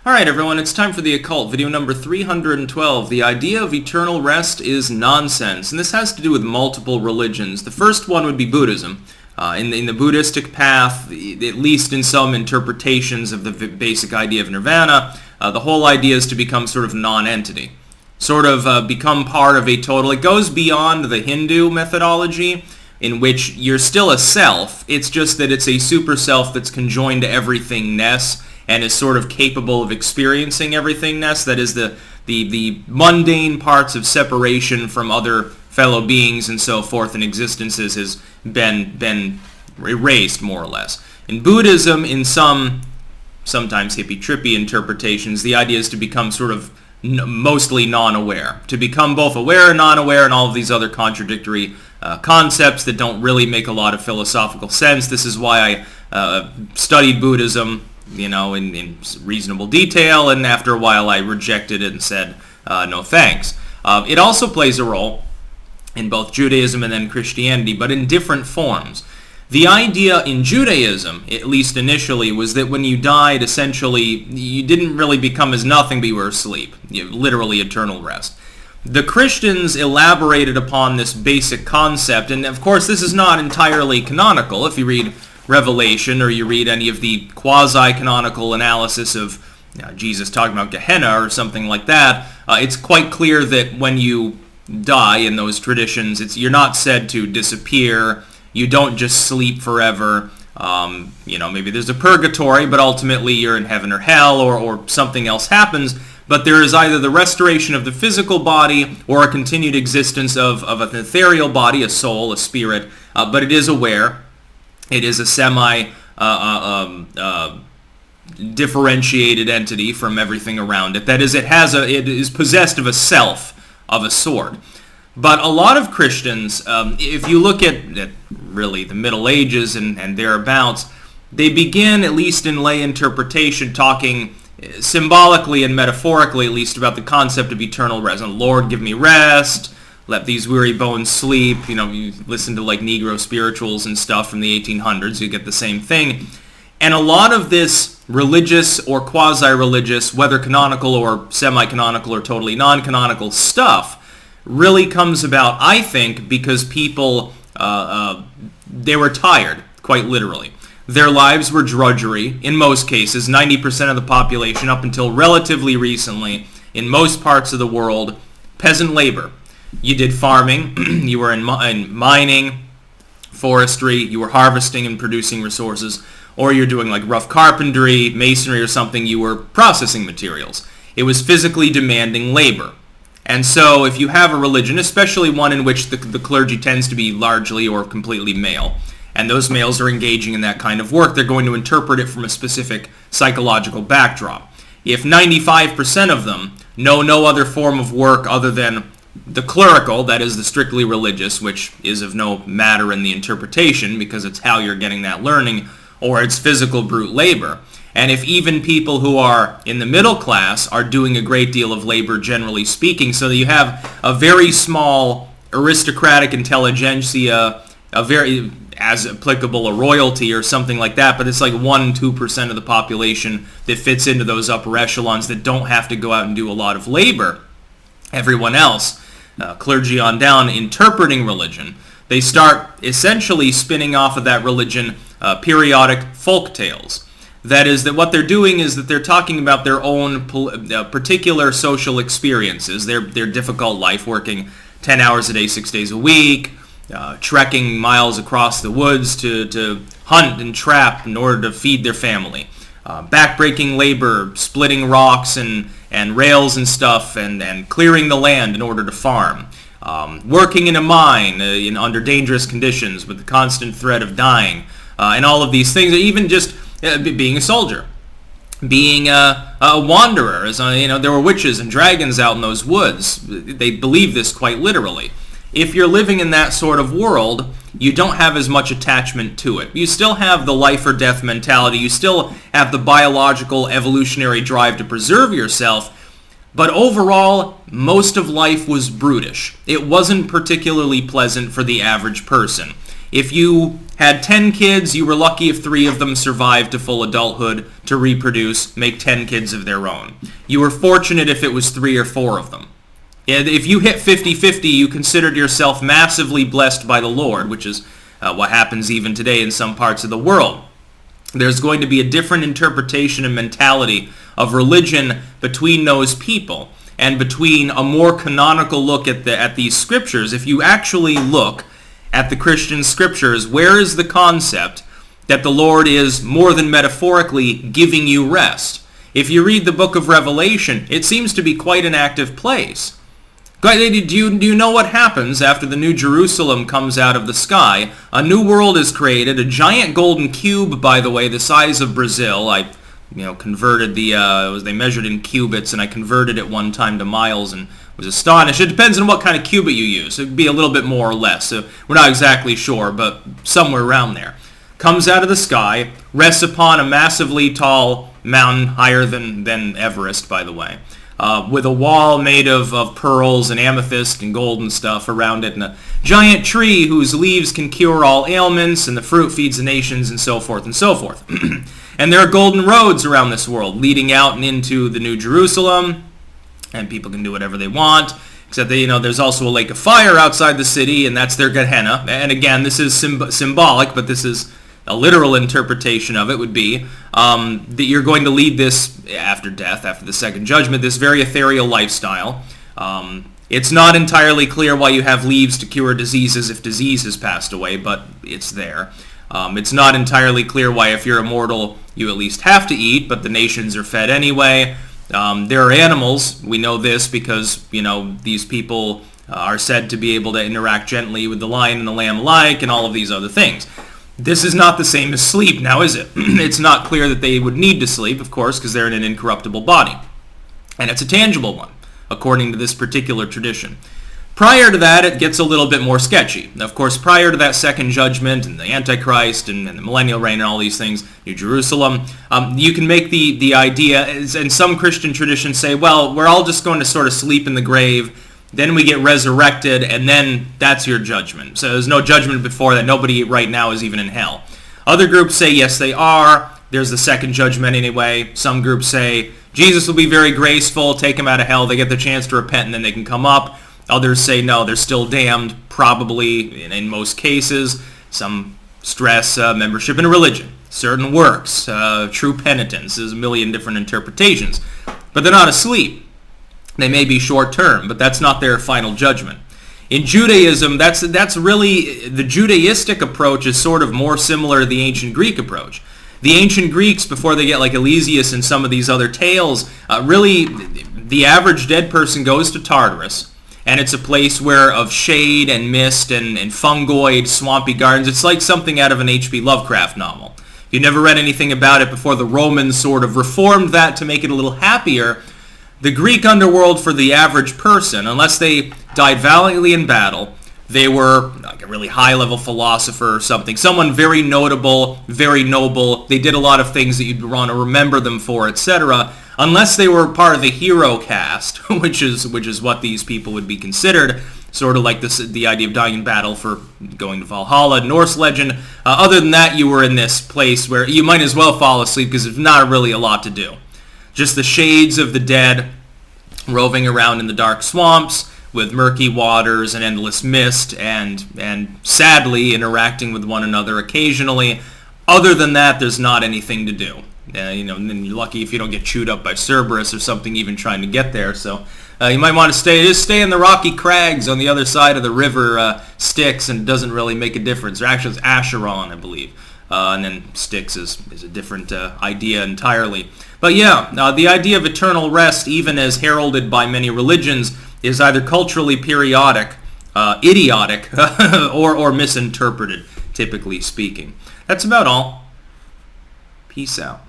Alright everyone, it's time for the Occult, video number 312. The idea of eternal rest is nonsense, and this has to do with multiple religions. The first one would be Buddhism. In the Buddhistic path, at least in some interpretations of the basic idea of nirvana, the whole idea is to become sort of non-entity. Sort of become part of a total. It goes beyond the Hindu methodology, in which you're still a self. It's just that it's a super self that's conjoined to everythingness and is sort of capable of experiencing everythingness. That is, the mundane parts of separation from other fellow beings and so forth in existences has been erased, more or less. In Buddhism, in some sometimes hippie-trippy interpretations, the idea is to become sort of mostly non-aware. To become both aware and non-aware and all of these other contradictory concepts that don't really make a lot of philosophical sense. This is why I studied Buddhism, in reasonable detail, and after a while I rejected it and said, no thanks. It also plays a role in both Judaism and then Christianity, but in different forms. The idea in Judaism, at least initially, was that when you died, essentially, you didn't really become as nothing, but you were asleep. Literally eternal rest. The Christians elaborated upon this basic concept, and of course this is not entirely canonical. If you read Revelation or you read any of the quasi-canonical analysis of Jesus talking about Gehenna or something like that, it's quite clear that when you die in those traditions, you're not said to disappear. You don't just sleep forever. Maybe there's a purgatory, but ultimately you're in heaven or hell, or something else happens. But there is either the restoration of the physical body or a continued existence of an ethereal body, a soul, a spirit. But it is aware. It is a differentiated entity from everything around it. That is, it is possessed of a self of a sort. But a lot of Christians, if you look at really the Middle Ages and thereabouts, they begin, at least in lay interpretation, talking symbolically and metaphorically, at least, about the concept of eternal rest. Lord, give me rest. Let these weary bones sleep. You listen to like Negro spirituals and stuff from the 1800s, you get the same thing. And a lot of this religious or quasi-religious, whether canonical or semi-canonical or totally non-canonical stuff, really comes about, I think, because people, they were tired, quite literally. Their lives were drudgery, in most cases. 90% of the population, up until relatively recently, in most parts of the world, peasant labor. You did farming, you were in mining, forestry, you were harvesting and producing resources, or you're doing like rough carpentry, masonry or something, you were processing materials. It was physically demanding labor. And so if you have a religion, especially one in which the clergy tends to be largely or completely male, and those males are engaging in that kind of work, they're going to interpret it from a specific psychological backdrop. If 95% of them know no other form of work other than the clerical, that is the strictly religious, which is of no matter in the interpretation because it's how you're getting that learning, or it's physical brute labor. And if even people who are in the middle class are doing a great deal of labor, generally speaking, so that you have a very small aristocratic intelligentsia, a very, as applicable, a royalty or something like that, but it's like 1-2% of the population that fits into those upper echelons that don't have to go out and do a lot of labor. Everyone else, clergy on down, interpreting religion, they start essentially spinning off of that religion periodic folk tales. That is, that what they're doing is that they're talking about their own particular social experiences, their difficult life, working 10 hours a day, 6 days a week, trekking miles across the woods to hunt and trap in order to feed their family, backbreaking labor, splitting rocks and rails and stuff, and clearing the land in order to farm, working in a mine under dangerous conditions with the constant threat of dying, and all of these things, even just being a soldier, being a wanderer. As there were witches and dragons out in those woods. They believe this quite literally. If you're living in that sort of world, you don't have as much attachment to it. You still have the life or death mentality. You still have the biological evolutionary drive to preserve yourself. But overall, most of life was brutish. It wasn't particularly pleasant for the average person. If you had 10 kids, you were lucky if 3 of them survived to full adulthood to reproduce, make 10 kids of their own. You were fortunate if it was 3 or 4 of them. And if you hit 50-50, you considered yourself massively blessed by the Lord, which is what happens even today in some parts of the world. There's going to be a different interpretation and mentality of religion between those people and between a more canonical look at these scriptures. If you actually look at the Christian scriptures, where is the concept that the Lord is more than metaphorically giving you rest? If you read the book of Revelation, it seems to be quite an active place. Do you know what happens after the New Jerusalem comes out of the sky? A new world is created, a giant golden cube, by the way, the size of Brazil. I converted they measured in cubits, and I converted it one time to miles and was astonished. It depends on what kind of cubit you use. It would be a little bit more or less, so we're not exactly sure, but somewhere around there. Comes out of the sky, rests upon a massively tall mountain, higher than Everest, by the way, with a wall made of pearls and amethyst and gold and stuff around it, and a giant tree whose leaves can cure all ailments, and the fruit feeds the nations, and so forth and so forth. And there are golden roads around this world leading out and into the New Jerusalem, and people can do whatever they want, except that, there's also a lake of fire outside the city, and that's their Gehenna. And again, this is symbolic, but this is a literal interpretation of it would be that you're going to lead this, after death, after the second judgment, this very ethereal lifestyle. It's not entirely clear why you have leaves to cure diseases if disease has passed away, but it's there. It's not entirely clear why, if you're immortal, you at least have to eat, but the nations are fed anyway. There are animals. We know this because, these people are said to be able to interact gently with the lion and the lamb alike, and all of these other things. This is not the same as sleep, now is it? It's not clear that they would need to sleep, of course, because they're in an incorruptible body. And it's a tangible one, according to this particular tradition. Prior to that, it gets a little bit more sketchy. Of course, prior to that second judgment and the Antichrist and the millennial reign and all these things, New Jerusalem, you can make the idea, and some Christian traditions say, well, we're all just going to sort of sleep in the grave, then we get resurrected, and then that's your judgment. So there's no judgment before that. Nobody right now is even in hell. Other groups say, yes, they are. There's the second judgment anyway. Some groups say, Jesus will be very graceful, take them out of hell, they get the chance to repent, and then they can come up. Others say no, they're still damned, probably, in most cases. Some stress membership in a religion, certain works, true penitence. There's a million different interpretations. But they're not asleep. They may be short-term, but that's not their final judgment. In Judaism, that's really, the Judaistic approach is sort of more similar to the ancient Greek approach. The ancient Greeks, before they get like Elysius and some of these other tales, really, the average dead person goes to Tartarus, and it's a place where of shade and mist and fungoid, swampy gardens. It's like something out of an H.P. Lovecraft novel. If you never read anything about it before the Romans sort of reformed that to make it a little happier, the Greek underworld for the average person, unless they died valiantly in battle, they were like a really high-level philosopher or something, someone very notable, very noble. They did a lot of things that you'd want to remember them for, etc., unless they were part of the hero caste, which is what these people would be considered, sort of like the idea of dying in battle for going to Valhalla, Norse legend. Other than that, you were in this place where you might as well fall asleep because there's not really a lot to do. Just the shades of the dead roving around in the dark swamps with murky waters and endless mist and sadly interacting with one another occasionally. Other than that, there's not anything to do. And you're lucky if you don't get chewed up by Cerberus or something even trying to get there. So you might want to stay in the rocky crags on the other side of the river Styx, and it doesn't really make a difference. Or actually, it's Acheron, I believe. And then Styx is a different idea entirely. But yeah, the idea of eternal rest, even as heralded by many religions, is either culturally periodic, idiotic, or misinterpreted, typically speaking. That's about all. Peace out.